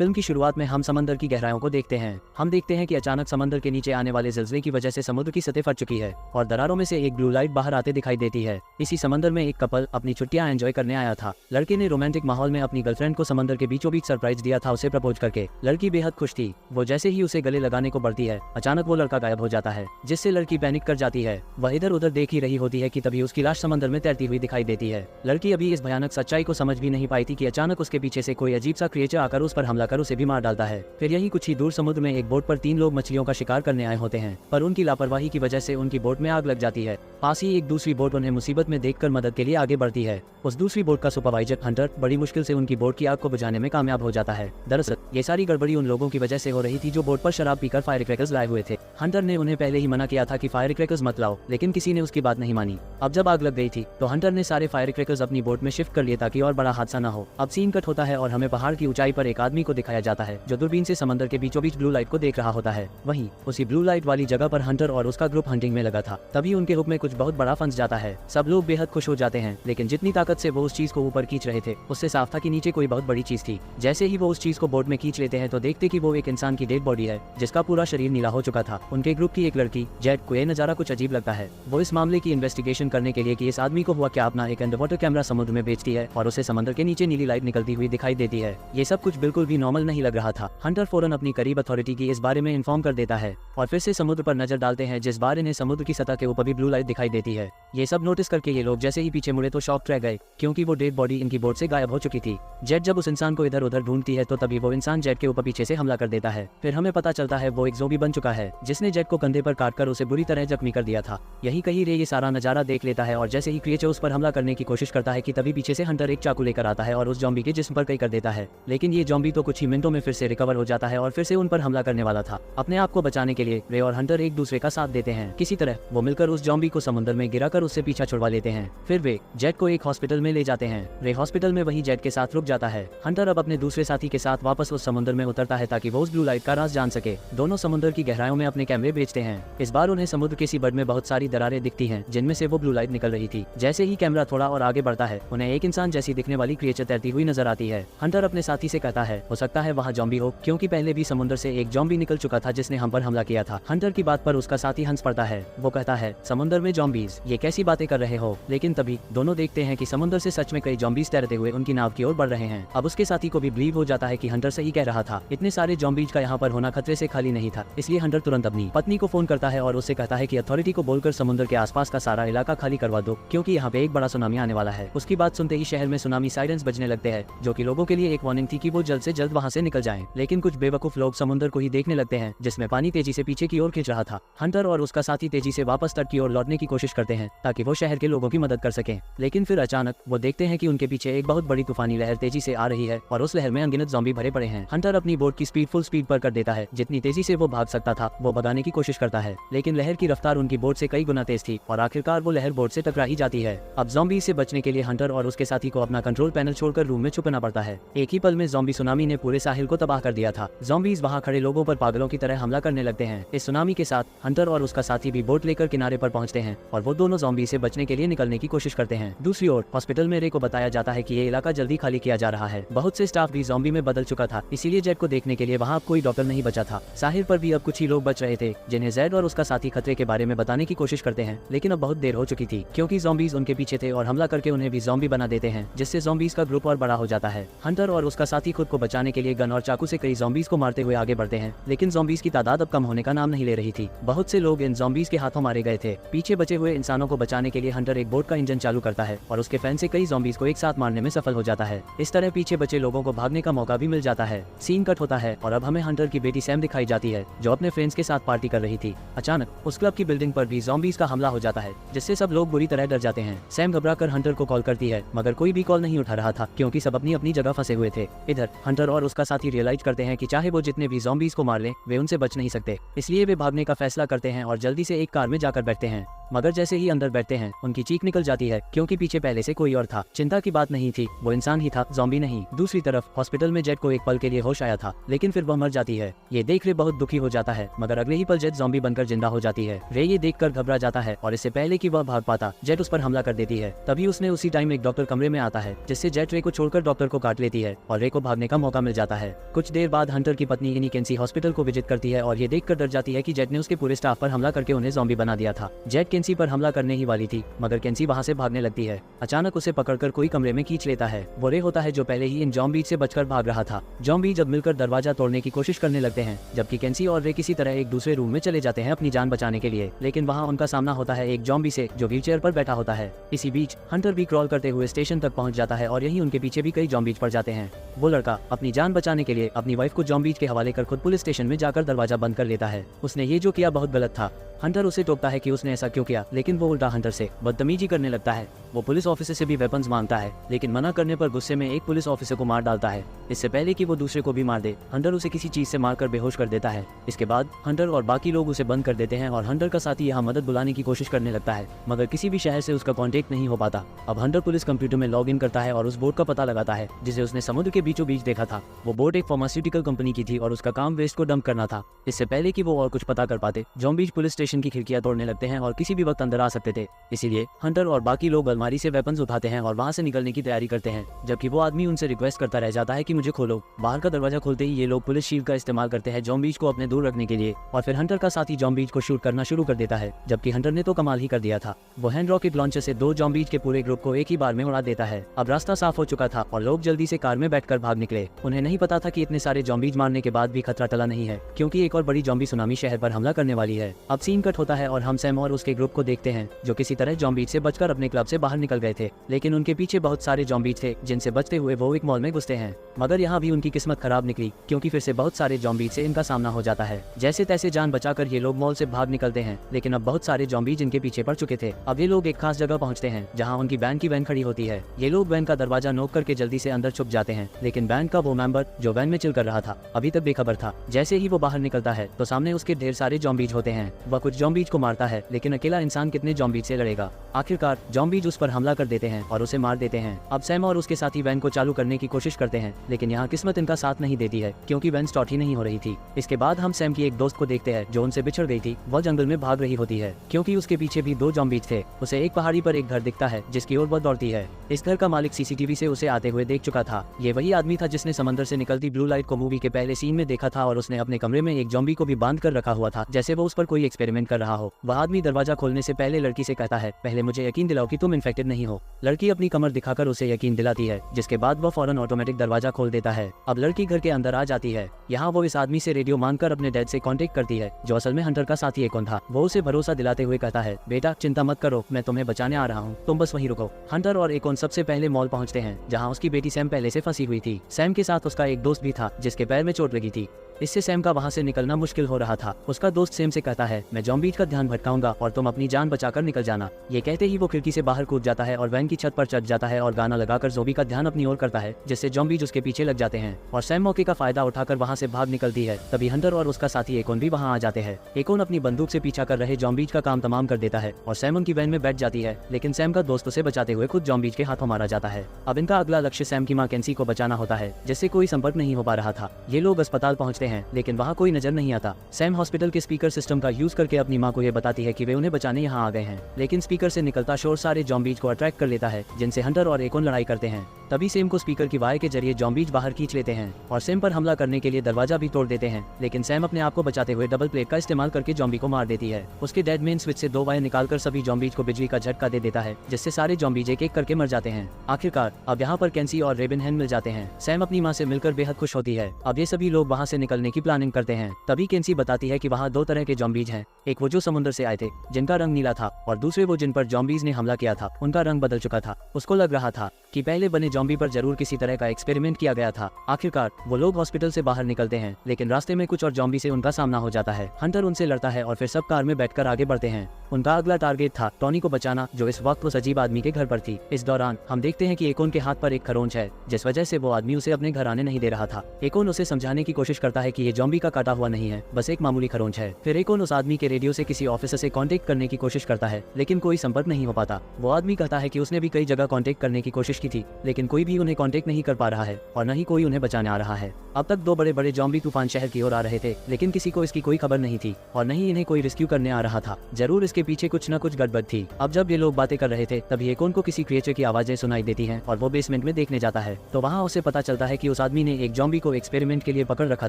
Film की शुरुआत में हम समंदर की गहराइयों को देखते हैं। हम देखते हैं कि अचानक समंदर के नीचे आने वाले ज़िलज़ले की वजह से समुद्र की सतह फट चुकी है और दरारों में से एक ब्लू लाइट बाहर आते दिखाई देती है। इसी समंदर में एक कपल अपनी छुट्टियां एंजॉय करने आया था। लड़के ने रोमांटिक माहौल में अपनी गर्लफ्रेंड को समंदर के बीचों बीच सरप्राइज दिया था, उसे प्रपोज करके। लड़की बेहद खुश थी। वो जैसे ही उसे गले लगाने को बढ़ती है, अचानक वो लड़का गायब हो जाता है, जिससे लड़की पैनिक कर जाती है। वह इधर उधर देख ही रही होती है कि तभी उसकी लाश समंदर में तैरती हुई दिखाई देती है। लड़की अभी इस भयानक सच्चाई को समझ भी नहीं पाई थी कि अचानक उसके पीछे से कोई अजीब सा क्रिएचर आकर उस पर हमला कर उसे भी मार डालता है। फिर यही कुछ ही दूर समुद्र में एक बोट पर 3 लोग मछलियों का शिकार करने आए होते हैं, पर उनकी लापरवाही की वजह से उनकी बोट में आग लग जाती है। पास ही एक दूसरी बोट उन्हें मुसीबत में देखकर मदद के लिए आगे बढ़ती है। उस दूसरी बोट का सुपरवाइजर हंटर बड़ी मुश्किल से उनकी बोट की आग को बुझाने में कामयाब हो जाता है। दरअसल ये सारी गड़बड़ी उन लोगों की वजह से हो रही थी जो बोट पर शराब पीकर फायर क्रैकर्स लाए हुए थे। हंटर ने उन्हें पहले ही मना किया था कि फायर क्रैकर्स मत लाओ, लेकिन किसी ने उसकी बात नहीं मानी। अब जब आग लग गई थी तो हंटर ने सारे फायर क्रैकर्स अपनी बोट में शिफ्ट कर लिए ताकि और बड़ा हादसा न हो। अब सीन कट होता है और हमें पहाड़ की ऊंचाई पर एक आदमी को दिखाया जाता है जो दूरबीन से समंदर के बीचों बीच ब्लू लाइट को देख रहा होता है। वहीं उसी ब्लू लाइट वाली जगह पर हंटर और उसका ग्रुप हंटिंग में लगा था। तभी उनके हुक में कुछ बहुत बड़ा फंस जाता है। सब लोग बेहद खुश हो जाते हैं, लेकिन जितनी ताकत से वो उस चीज को ऊपर खींच रहे थे उससे साफ था कि नीचे कोई बहुत बड़ी चीज थी। जैसे ही वो उस चीज को बोट में खींच लेते हैं तो देखते कि वो एक इंसान की डेड बॉडी है जिसका पूरा शरीर नीला हो चुका था। उनके ग्रुप की एक लड़की जेड को यह नजारा कुछ अजीब लगता है। वो इस मामले की इन्वेस्टिगेशन करने के लिए कि इस आदमी को हुआ क्या अपना एक अंडरवाटर कैमरा समुद्र में बेचती है और उसे समंदर के नीचे नीली लाइट निकलती हुई दिखाई देती है। ये सब कुछ बिल्कुल भी नॉर्मल नहीं लग रहा था। हंटर फौरन अपनी करीब अथॉरिटी की इस बारे में इन्फॉर्म कर देता है और फिर से समुद्र पर नजर डालते हैं, जिस बार इन्हें समुद्र की सतह के ऊपर भी ब्लू लाइट दिखाई देती है। ये सब नोटिस करके ये लोग जैसे ही पीछे मुड़े तो शॉक रह गए, क्योंकि वो डेड बॉडी इनकी बोट से गायब हो चुकी थी। जेट जब उस इंसान को इधर उधर ढूंढती है तो तभी वो इंसान जेट के ऊपर पीछे से हमला कर देता है। फिर हमें पता चलता है वो एक ज़ोंबी बन चुका है जिसने जेट को कंधे पर काटकर उसे बुरी तरह जख्मी कर दिया था। यही कहीं रे ये सारा नजारा देख लेता है और जैसे ही क्रिएचर उस पर हमला करने की कोशिश करता है कि तभी पीछे से हंटर एक चाकू लेकर आता है और उस ज़ॉम्बी के जिस्म पर कई कर देता है। लेकिन ये ज़ॉम्बी तो कुछ ही मिनटों में फिर से रिकवर हो जाता है और फिर से उन पर हमला करने वाला था। अपने आप को बचाने के लिए रे और हंटर एक दूसरे का साथ देते हैं। किसी तरह वो मिलकर उस ज़ॉम्बी को समुद्र में गिराकर उससे पीछा छुड़वा लेते हैं। फिर वे जेट को एक हॉस्पिटल में ले जाते हैं। रे हॉस्पिटल में वही जेट के साथ रुक जाता है। हंटर अब अपने दूसरे साथी के साथ वापस उस समुद्र में उतरता है ताकि वो उस ब्लू लाइट का राज जान सके। दोनों समुद्र की गहराइयों में अपने कैमरे बेचते हैं। इस बार उन्हें समुद्र के सीबर्ड में बहुत सारी दरारें दिखती हैं जिनमें से वो ब्लू लाइट निकल रही थी। जैसे ही कैमरा थोड़ा और आगे बढ़ता है उन्हें एक इंसान जैसी दिखने वाली क्रिएचर तैरती हुई नजर आती है। हंटर अपने साथी से कहता है हो सकता है वहाँ ज़ॉम्बी हो, क्योंकि पहले भी समुद्र से एक ज़ॉम्बी निकल चुका था जिसने हम पर हमला किया था। हंटर की बात पर उसका साथी हंस पड़ता है। वो कहता है समुद्र में ज़ॉम्बीज, ये कैसी बातें कर रहे हो। लेकिन तभी दोनों देखते हैं कि समुद्र से सच में कई ज़ॉम्बीज तैरते हुए उनकी नाव की ओर बढ़ रहे हैं। अब उसके साथी को भी बिलीव हो जाता है कि हंटर सही कह रहा था। इतने सारे ज़ॉम्बीज का यहाँ पर होना खतरे से खाली नहीं था। इसलिए हंटर तुरंत अपनी पत्नी को फोन करता है और उससे कहता है कि अथॉरिटी को बोलकर समुद्र के आसपास का सारा इलाका खाली करवा दो, क्योंकि यहाँ पे एक बड़ा सुनामी आने वाला है। उसकी बात सुनते ही शहर में सुनामी साइरेंस बजने लगते हैं, जो कि लोगों के लिए एक वार्निंग थी कि वो जल्द से जल्द वहाँ से निकल जाएं। लेकिन कुछ बेवकूफ लोग समुद्र को ही देखने लगते हैं जिसमें पानी तेजी से पीछे की ओर खींच रहा था। हंटर और उसका साथी तेजी से वापस तट की ओर लौटने की कोशिश करते हैं ताकि वो शहर के लोगों की मदद कर सकें। लेकिन फिर अचानक वो देखते हैं कि उनके पीछे एक बहुत बड़ी तूफानी लहर तेजी से आ रही है और उस लहर में अनगिनत ज़ॉम्बी भरे पड़े हैं। हंटर अपनी बोट की स्पीड फुल स्पीड पर कर देता है। जितनी तेजी से वो भाग सकता था वो भगाने की कोशिश करता है, लेकिन लहर की रफ्तार उनकी बोट से कई गुना तेज थी और आखिरकार वो लहर बोट से टकरा ही जाती है। अब ज़ॉम्बी से बचने के लिए हंटर और उसके साथी को अपना कंट्रोल पैनल छोड़कर रूम में छुपना पड़ता है। एक ही पल में ज़ॉम्बी सुनामी ने पूरे साहिल को तबाह कर दिया था। ज़ॉम्बीज वहाँ खड़े लोगों पर पागलों की तरह हमला करने लगते हैं। इस सुनामी के साथ हंटर और उसका साथी भी बोट लेकर किनारे पर पहुंचते हैं और वो दोनों ज़ॉम्बी से बचने के लिए निकलने की कोशिश करते हैं। दूसरी ओर हॉस्पिटल में रे को बताया जाता है कि ये इलाका जल्दी खाली किया जा रहा है। बहुत से स्टाफ भी ज़ॉम्बी में बदल चुका था, इसीलिए जेट को देखने के लिए वहाँ अब कोई डॉक्टर नहीं बचा था। साहिल पर भी अब कुछ ही लोग बच रहे थे जिन्हें जेड और उसका साथी खतरे के बारे में बताने की कोशिश करते हैं, लेकिन अब बहुत देर हो चुकी थी क्योंकि ज़ॉम्बीज उनके पीछे थे और हमला करके उन्हें भी ज़ॉम्बी बना देते हैं, जिससे ज़ॉम्बीज का ग्रुप और बड़ा हो जाता है। हंटर और उसका साथी खुद को बचाने के लिए गन और चाकू से कई ज़ॉम्बीज को मारते हुए आगे बढ़ते हैं, लेकिन ज़ॉम्बीज की तादाद अब कम होने का नाम नहीं ले रही थी। बहुत से लोग इन ज़ॉम्बीज के हाथों मारे गए थे। पीछे बचे हुए इंसानों को बचाने के लिए हंटर एक बोट का इंजन चालू करता है और उसके फैन से कई ज़ॉम्बीज को एक साथ मारने में सफल हो जाता है। इस तरह पीछे बचे लोगों को भागने का मौका भी मिल जाता है। सीन कट होता है और अब हमें हंटर की बेटी सैम दिखाई जाती है जो अपने फ्रेंड्स के साथ पार्टी कर रही थी। अचानक उस क्लब की बिल्डिंग पर भी ज़ॉम्बीज का हमला हो जाता है, जिससे सब लोग बुरी तरह डर जाते हैं। सैम घबराकर हंटर को कॉल करती है, मगर कोई भी कॉल नहीं उठा रहा था क्योंकि सब अपनी अपनी जगह फंसे हुए थे। इधर हंटर और उसका साथी रियलाइज करते हैं कि चाहे वो जितने भी ज़ॉम्बीज को मार लें वे उनसे बच नहीं सकते, इसलिए वे भागने का फैसला करते हैं और जल्दी से एक कार में जाकर बैठते हैं। मगर जैसे ही अंदर बैठते हैं उनकी चीख निकल जाती है, क्योंकि पीछे पहले से कोई और था। चिंता की बात नहीं थी, वो इंसान ही था, ज़ॉम्बी नहीं। दूसरी तरफ हॉस्पिटल में जेट को एक पल के लिए होश आया था, लेकिन फिर वह मर जाती है। ये देख रे बहुत दुखी हो जाता है, मगर अगले ही पल जेट ज़ॉम्बी बनकर जिंदा हो जाती है। रे ये देखकर घबरा जाता है और इससे पहले कि वह भाग पाता जेट उस पर हमला कर देती है। तभी उसने उसी टाइम एक डॉक्टर कमरे में आता है, जिससे जेट रे को छोड़कर डॉक्टर को काट लेती है और रे को भागने का मौका मिल जाता है। कुछ देर बाद हंटर की पत्नी इनी केंसी हॉस्पिटल को विजिट करती है और ये देखकर डर जाती है कि जेट ने उसके पूरे स्टाफ पर हमला करके उन्हें ज़ॉम्बी बना दिया था। जेट केंसी पर हमला करने ही वाली थी, मगर केंसी वहां से भागने लगती है। अचानक उसे पकड़कर कोई कमरे में खींच लेता है। वो रे होता है जो पहले ही इन ज़ॉम्बी से बचकर भाग रहा था। ज़ॉम्बी जब मिलकर दरवाजा तोड़ने की कोशिश करने लगते हैं, जबकि केंसी और रे किसी तरह एक दूसरे रूम में चले जाते हैं अपनी जान बचाने के लिए, लेकिन वहाँ उनका सामना होता है एक ज़ॉम्बी से जो व्हीलचेयर पर बैठा होता है। इसी बीच हंटर भी क्रॉल करते हुए स्टेशन तक पहुंच जाता है और यहीं उनके पीछे भी कई ज़ॉम्बीज पड़ जाते हैं। वो लड़का अपनी जान बचाने के लिए अपनी वाइफ को ज़ॉम्बीज के हवाले कर खुद पुलिस स्टेशन में जाकर दरवाजा बंद कर लेता है। उसने ये जो किया बहुत गलत था। हंटर उसे टोकता है कि उसने ऐसा क्यों किया, लेकिन वो उल्टा हंटर से बदतमीजी करने लगता है। वो पुलिस ऑफिसर से भी वेपन्स मांगता है, लेकिन मना करने पर गुस्से में एक पुलिस ऑफिसर को मार डालता है। इससे पहले कि वो दूसरे को भी मार दे, हंटर उसे किसी चीज से मारकर बेहोश कर देता है। इसके बाद हंटर और बाकी लोग उसे बंद कर देते हैं और हंटर का साथी यहाँ मदद बुलाने की कोशिश करने लगता है, मगर किसी भी शहर से उसका कॉन्टेक्ट नहीं हो पाता। अब हंटर पुलिस कंप्यूटर में लॉग इन करता है और उस बोर्ड का पता लगाता है जिसे उसने समुद्र के बीचों बीच देखा था। वो बोर्ड एक फार्मास्यूटिकल कंपनी की थी और उसका काम वेस्ट को डंप करना था। इससे पहले कि वो और कुछ पता कर पाते, ज़ॉम्बीज पुलिस स्टेशन की खिड़कियां तोड़ने लगते हैं और किसी भी वक्त अंदर आ सकते थे। इसीलिए हंटर और बाकी लोग अलमारी से वेपन्स उठाते हैं और वहां से निकलने की तैयारी करते हैं, जबकि वो आदमी उनसे रिक्वेस्ट करता रह जाता है कि मुझे खोलो। बाहर का दरवाजा खोलते ही ये लोग पुलिस शील्ड का इस्तेमाल करते हैं ज़ॉम्बीज को अपने दूर रखने के लिए, और फिर हंटर का साथी ज़ॉम्बीज को शूट करना शुरू कर देता है, जबकि हंटर ने तो कमाल ही कर दिया था। वो हैंड रॉकेट लॉन्चर से 2 ज़ॉम्बीज के पूरे ग्रुप को एक ही बार में उड़ा देता है। अब रास्ता साफ हो चुका था और लोग जल्दी से कार में बैठकर भाग निकले। उन्हें नहीं पता था कि इतने सारे ज़ॉम्बीज मारने के बाद भी खतरा टला नहीं है, क्योंकि एक और बड़ी ज़ॉम्बी सुनामी शहर पर हमला करने वाली है। अब सीन कट होता है और हम सैम और उसके ग्रुप को देखते हैं जो किसी तरह ज़ॉम्बीज से बचकर अपने क्लब से बाहर निकल गए थे, लेकिन उनके पीछे बहुत सारे ज़ॉम्बीज थे जिनसे बचते हुए वो एक मॉल में घुसते हैं। मगर यहाँ भी उनकी किस्मत खराब निकली, क्योंकि फिर से बहुत सारे ज़ॉम्बीज से इनका सामना हो जाता है। जैसे तैसे जान बचाकर ये लोग मॉल से भाग निकलते हैं, लेकिन अब बहुत सारे ज़ॉम्बीज इनके पीछे पड़ चुके थे। अब ये लोग एक खास जगह पहुँचते हैं जहाँ उनकी बैंड की वैन खड़ी होती है। ये लोग वैन का दरवाजा नोक करके जल्दी से अंदर छुप जाते हैं, लेकिन बैंड का वो मेंबर जो वैन में चिल कर रहा था अभी तक बेखबर था। जैसे ही वो बाहर निकलता है तो सामने उसके ढेर सारे ज़ॉम्बीज होते हैं। वह कुछ ज़ॉम्बीज को मारता है, लेकिन अकेला इंसान कितने ज़ॉम्बीज से लड़ेगा। आखिरकार ज़ॉम्बीज उस पर हमला कर देते हैं और उसे मार देते हैं। अब सैम और उसके साथी वैन को चालू करने की कोशिश करते हैं, लेकिन यहाँ किस्मत इनका साथ नहीं देती है, क्योंकि वैन स्टार्ट ही नहीं हो रही थी। इसके बाद हम सैम की एक दोस्त को देखते हैं जो उनसे बिछड़ गई थी। वह जंगल में भाग रही होती है, क्योंकि उसके पीछे भी 2 ज़ॉम्बीज थे। उसे एक पहाड़ी पर एक घर दिखता है जिसकी ओर वह दौड़ती है। इस घर का मालिक सीसीटीवी से उसे आते हुए देख चुका था। ये वही आदमी था जिसने समंदर से निकलती ब्लू लाइट को मूवी के पहले सीन में देखा था, और उसने अपने कमरे में एक ज़ॉम्बी को भी बांध कर रखा हुआ था, जैसे वो उस पर कोई एक्सपेरिमेंट कर रहा हो। वह आदमी दरवाजा खोलने से पहले लड़की से कहता है, पहले मुझे यकीन दिलाओ कि तुम इन्फेक्टेड नहीं हो। लड़की अपनी कमर दिखाकर उसे यकीन दिलाती है, जिसके बाद वह फौरन ऑटोमेटिक दरवाजा खोल देता है। अब लड़की घर के अंदर आ जाती है। यहाँ वो इस आदमी से रेडियो मांगकर अपने डैड से कांटेक्ट करती है, जो असल में हंटर का साथी एकोन था। वो उसे भरोसा दिलाते हुए कहता है, बेटा चिंता मत करो, मैं तुम्हें बचाने आ रहा हूँ, तुम बस वहीं रुको। हंटर और एकोन सबसे पहले मॉल पहुँचते हैं, जहाँ उसकी बेटी सैम पहले से फंसी हुई थी। सैम के साथ उसका एक दोस्त भी था जिसके पैर में चोट लगी थी। इससे सैम का वहाँ से निकलना मुश्किल हो रहा था। उसका दोस्त सैम से कहता है, मैं ज़ॉम्बीज का ध्यान भटकाऊंगा और तुम अपनी जान बचाकर निकल जाना। ये कहते ही वो खिड़की से बाहर कूद जाता है और वैन की छत पर चढ़ जाता है और गाना लगाकर ज़ॉम्बी का ध्यान अपनी ओर करता है, जिससे ज़ॉम्बीज उसके पीछे लग जाते हैं और सैम मौके का फायदा उठाकर वहाँ से भाग निकलती है। तभी हंटर और उसका साथी एकोन भी वहाँ आ जाते हैं। एकोन अपनी बंदूक से पीछा कर रहे ज़ॉम्बीज का काम तमाम कर देता है और सैम उनकी वैन में बैठ जाती है, लेकिन सैम का दोस्त उसे बचाते हुए खुद ज़ॉम्बीज के हाथों मारा जाता है। अब इनका अगला लक्ष्य सैम की मां केंसी को बचाना होता है, जिससे कोई संपर्क नहीं हो पा रहा था। ये लोग अस्पताल पहुँचते हैं, लेकिन वहाँ कोई नजर नहीं आता। सैम हॉस्पिटल के स्पीकर सिस्टम का यूज करके अपनी मां को यह बताती है कि वे उन्हें बचाने यहाँ आ गए हैं, लेकिन स्पीकर से निकलता शोर सारे ज़ॉम्बीज को अट्रैक्ट कर लेता है, जिनसे हंटर और एकोन लड़ाई करते हैं। तभी सैम को स्पीकर की वायर के जरिए ज़ॉम्बीज बाहर खींच लेते हैं और सैम पर हमला करने के लिए दरवाजा भी तोड़ देते हैं, लेकिन सैम अपने आप को बचाते हुए डबल प्लेट का इस्तेमाल करके ज़ॉम्बी को मार देती है। उसके डेड मेन स्विच से 2 वायर निकालकर सभी ज़ॉम्बीज को बिजली का झटका दे देता है, जिससे सारे ज़ॉम्बीज एक एक करके मर जाते हैं। आखिरकार अब यहाँ पर केंसी और रेबिनहेन मिल जाते हैं। सैम अपनी माँ से मिलकर बेहद खुश होती है। अब ये सभी लोग वहाँ से निकलने की प्लानिंग करते हैं। तभी केंसी बताती है कि वहाँ 2 तरह के ज़ॉम्बीज हैं, एक वो जो समुद्र से आए थे जिनका रंग नीला था, और दूसरे वो जिन पर ज़ॉम्बीज ने हमला किया था उनका रंग बदल चुका था। उसको लग रहा था कि पहले बने जॉम्बी पर जरूर किसी तरह का एक्सपेरिमेंट किया गया था। आखिरकार वो लोग हॉस्पिटल से बाहर निकलते हैं, लेकिन रास्ते में कुछ और जॉम्बी से उनका सामना हो जाता है। हंटर उनसे लड़ता है और फिर सब कार में बैठकर आगे बढ़ते हैं। उनका अगला टारगेट था टोनी को बचाना, जो इस वक्त उस अजीब आदमी के घर पर थी। इस दौरान हम देखते हैं कि एकोन के हाथ पर एक खरोंच है, जिस वजह से वो आदमी उसे अपने घर आने नहीं दे रहा था। एकोन उसे समझाने की कोशिश करता है कि ये जॉम्बी का काटा हुआ नहीं है, बस एक मामूली खरोंच है। फिर एकोन उस आदमी के रेडियो से किसी ऑफिसर से कांटेक्ट करने की कोशिश करता है, लेकिन कोई संपर्क नहीं हो पाता। वो आदमी कहता है कि उसने भी कई जगह कांटेक्ट करने की कोशिश की थी, लेकिन कोई भी उन्हें कांटेक्ट नहीं कर पा रहा है और न ही कोई उन्हें बचाने आ रहा है। अब तक 2 बड़े बड़े जॉम्बी तूफान शहर की ओर आ रहे थे, लेकिन किसी को इसकी कोई खबर नहीं थी और न ही इन्हें कोई रेस्क्यू करने आ रहा था। जरूर इसके पीछे कुछ न कुछ गड़बड़ थी। अब जब ये लोग बातें कर रहे थे, तभी एकोन को किसी क्रिएचर की आवाजें सुनाई देती हैं और वो बेसमेंट में देखने जाता है। तो वहाँ उसे पता चलता है कि उस आदमी ने एक जॉम्बी को एक्सपेरिमेंट के लिए पकड़ रखा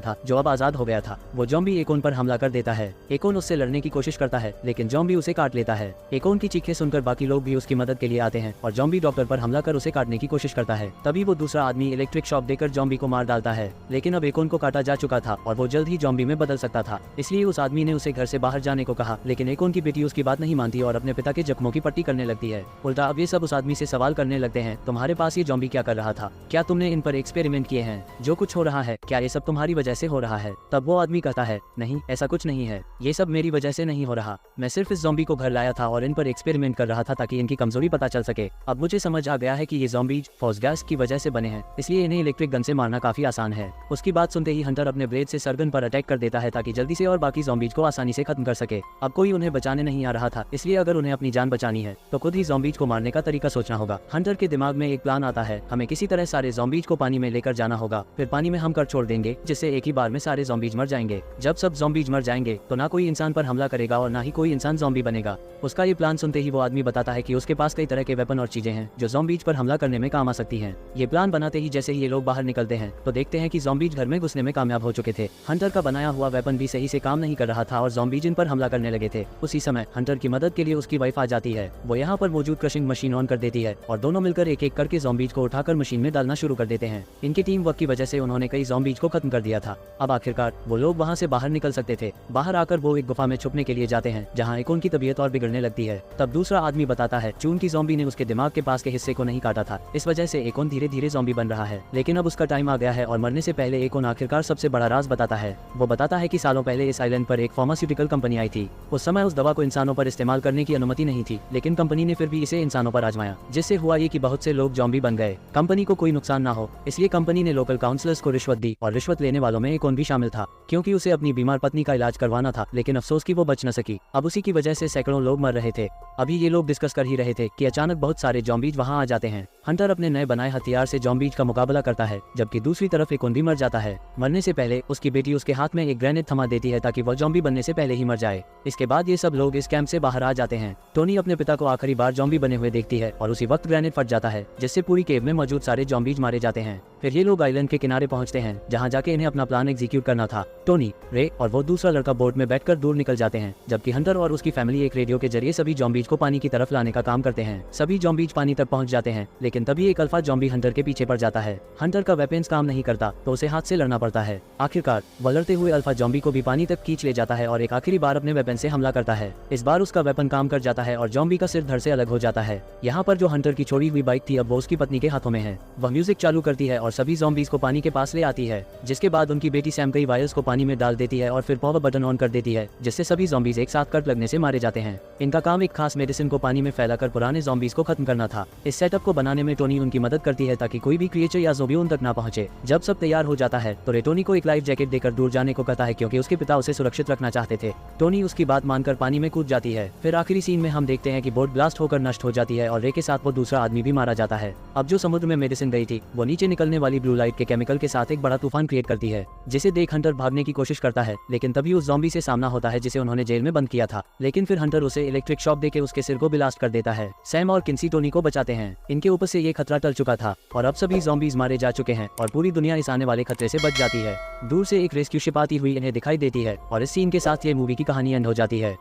था, जो अब आजाद हो गया था। वो जॉम्बी एकोन पर हमला कर देता है। एकोन उससे लड़ने की कोशिश करता है, लेकिन जॉम्बी उसे काट लेता है। एकोन की चीखें सुनकर बाकी लोग भी उसकी मदद के लिए आते हैं और जॉम्बी डॉक्टर पर हमला कर उसे काटने की कोशिश करता है। तभी वो दूसरा आदमी इलेक्ट्रिक शॉक देकर जॉम्बी को मार डालता है, लेकिन अब एकोन को काटा जा चुका था और वो जल्द ही जॉम्बी में बदल सकता था। इसलिए उस आदमी ने उसे घर से बाहर जाने को कहा, लेकिन एकोन की बेटी उसकी बात नहीं मानती और अपने पिता के जख्मों की पट्टी करने लगती है। उल्टा अब ये सब उस आदमी से सवाल करने लगते हैं, तुम्हारे पास ये जॉम्बी क्या कर रहा था? क्या तुमने इन पर एक्सपेरिमेंट किए हैं? जो कुछ हो रहा है, क्या ये सब तुम्हारी वजह से हो रहा है? तब वो आदमी कहता है, नहीं, ऐसा कुछ नहीं है, ये सब मेरी वजह से नहीं हो रहा। मैं सिर्फ इस जॉम्बी को घर लाया था और इन पर एक्सपेरिमेंट कर रहा था ताकि इनकी कमजोरी पता चल सके। अब मुझे समझ आ गया है कि ये जॉम्बीज फॉस गैस की वजह से बने हैं, इसलिए इन्हें इलेक्ट्रिक गन से मारना काफी आसान है। उसकी बात सुनते ही हंटर अपने ब्लेड से सरगन पर अटैक कर देता है ताकि जल्दी से और बाकी जॉम्बीज को आसानी से खत्म कर सके। अब कोई उन्हें बचाने नहीं आ रहा था, इसलिए अगर उन्हें अपनी जान बचानी है तो खुद ही जॉम्बीज को मारने का तरीका सोचना होगा। हंटर के दिमाग में एक प्लान आता है, हमें किसी तरह सारे जॉम्बीज को पानी में लेकर जाना होगा, फिर पानी में हम कर छोड़ देंगे, जिससे एक ही बार में सारे जॉम्बीज मर जाएंगे। जब सब जॉम्बीज मर जाएंगे तो ना कोई इंसान पर हमला करेगा और ना ही कोई इंसान जॉम्बी बनेगा। उसका ये प्लान सुनते ही वो आदमी बताता है कि उसके पास कई तरह के वेपन और चीजें हैं जो जॉम्बीज पर हमला करने में काम आ सकती हैं। ये प्लान बनाते ही जैसे ही ये लोग बाहर निकलते हैं तो देखते हैं कि जॉम्बीज घर में घुसने में कामयाब हो चुके थे। हंटर का बनाया हुआ वेपन भी सही से काम नहीं कर रहा था और जॉम्बीज इन पर हमला करने लगे थे। उसी समय हंटर की मदद के लिए उसकी वाइफ आ जाती है। वो यहाँ पर मौजूद क्रशिंग मशीन ऑन कर देती है और दोनों मिलकर एक एक करके जॉम्बीज को उठाकर मशीन में डालना शुरू कर देते हैं। इनकी टीम वर्क की वजह से उन्होंने कई जॉम्बीज को खत्म कर दिया था। अब आखिरकार वो लोग वहाँ से बाहर निकल सकते थे। बाहर आकर वो एक गुफा में छुपने के लिए जाते हैं, जहाँ एकोन की तबीयत और बिगड़ने लगती है। तब दूसरा आदमी बताता है, चून की जॉम्बी ने उसके दिमाग के पास के हिस्से को नहीं काटा था, इस वजह से एकोन धीरे धीरे जॉम्बी बन रहा है। लेकिन अब उसका टाइम आ गया है और मरने से पहले एकोन आखिरकार सबसे बड़ा राज बताता है। वो बताता है कि सालों पहले इस आइलैंड पर एक फार्मास्यूटिकल कंपनी आई थी। उस समय उस दवा को इंसानों पर इस्तेमाल करने की अनुमति नहीं थी, लेकिन कंपनी ने फिर भी इसे इंसानों पर आजमाया, जिससे हुआ ये कि बहुत से लोग जॉम्बी बन गए। कंपनी को कोई नुकसान ना हो, इसलिए कंपनी ने लोकल काउंसलर्स को रिश्वत दी और रिश्वत लेने वालों में एकोन भी शामिल था, क्योंकि उसे अपनी बीमार पत्नी का इलाज करवाना था। लेकिन अफसोस कि वो बच न सकी। अब उसी की वजह से सैकड़ों लोग मर रहे थे। अभी ये लोग डिस्कस कर ही रहे थे कि अचानक बहुत सारे जॉम्बीज वहाँ आ जाते हैं। हंटर अपने नए बनाए हथियार से जॉम्बीज का मुकाबला करता है, जबकि दूसरी तरफ एकोन भी मर जाता है। मरने से पहले उसकी बेटी उसके हाथ में एक ग्रेनेड थमा देती है ताकि वह जॉम्बी बनने से पहले ही मर जाए। इसके बाद ये सब लोग इस कैंप से बाहर आ जाते हैं। टोनी अपने पिता को आखिरी बार जॉम्बी बने हुए देखती है और उसी वक्त ग्रेनेड फट जाता है, जिससे पूरी केव में मौजूद सारे जॉम्बीज मारे जाते हैं। फिर ये लोग आइलैंड के किनारे पहुंचते हैं, जहां जाके इन्हें अपना प्लान एग्जीक्यूट करना था। टोनी, रे और वो दूसरा लड़का बोट में बैठकर दूर निकल जाते हैं, जबकि हंटर और उसकी फैमिली एक रेडियो के जरिए सभी जॉम्बीज को पानी की तरफ लाने का काम करते हैं। सभी जॉम्बीज पानी तक पहुंच जाते हैं, लेकिन तभी एक अल्फा जॉम्बी हंटर के पीछे पड़ जाता है। हंटर का वेपन्स काम नहीं करता तो उसे हाथ से लड़ना पड़ता है। आखिरकार वो लड़ते हुए अल्फा जॉम्बी को भी पानी तक खींच ले जाता है और एक आखिरी बार अपने वेपन से हमला करता है। इस बार उसका वेपन काम कर जाता है और जॉम्बी का सिर धड़ से अलग हो जाता है। यहाँ पर जो हंटर की छोड़ी हुई बाइक थी अब वो उसकी पत्नी के हाथों में है। वह म्यूजिक चालू करती है और सभी जॉम्बीज को पानी के पास ले आती है, जिसके बाद उनकी बेटी सैम कई वायर्स को पानी में डाल देती है और फिर पावर बटन ऑन कर देती है, जिससे सभी जॉम्बीज एक साथ कट लगने से मारे जाते हैं। इनका काम एक खास मेडिसिन को पानी में फैलाकर पुराने जॉम्बीज को खत्म करना था। इस सेटअप को बनाने में टोनी उनकी मदद करती है ताकि कोई भी क्रिएचर या ज़ोंबी उन तक ना पहुंचे। जब सब तैयार हो जाता है तो रे टोनी को एक लाइफ जैकेट देकर दूर जाने को कहता है, क्योंकि उसके पिता उसे सुरक्षित रखना चाहते थे। टोनी उसकी बात मानकर पानी में कूद जाती है। फिर आखिरी सीन में हम देखते हैं कि बोट ब्लास्ट होकर नष्ट हो जाती है और रे के साथ वो दूसरा आदमी भी मारा जाता है। अब जो समुद्र में मेडिसिन गई थी वो नीचे निकलने वाली ब्लू लाइट के केमिकल के साथ एक बड़ा तूफान क्रिएट करती है, जिसे देख हंटर भागने की कोशिश करता है, लेकिन तभी उस ज़ॉम्बी से सामना होता है जिसे उन्होंने जेल में बंद किया था। लेकिन फिर हंटर उसे इलेक्ट्रिक शॉक देके उसके सिर को ब्लास्ट कर देता है। सैम और किन्सी टोनी को बचाते हैं। इनके ऊपर से ये खतरा टल चुका था और अब सभी ज़ॉम्बीज मारे जा चुके हैं और पूरी दुनिया इस आने वाले खतरे से बच जाती है। दूर से एक रेस्क्यू शिप आती हुई इन्हें दिखाई देती है और इस सीन के साथ ये मूवी की कहानी एंड हो जाती है।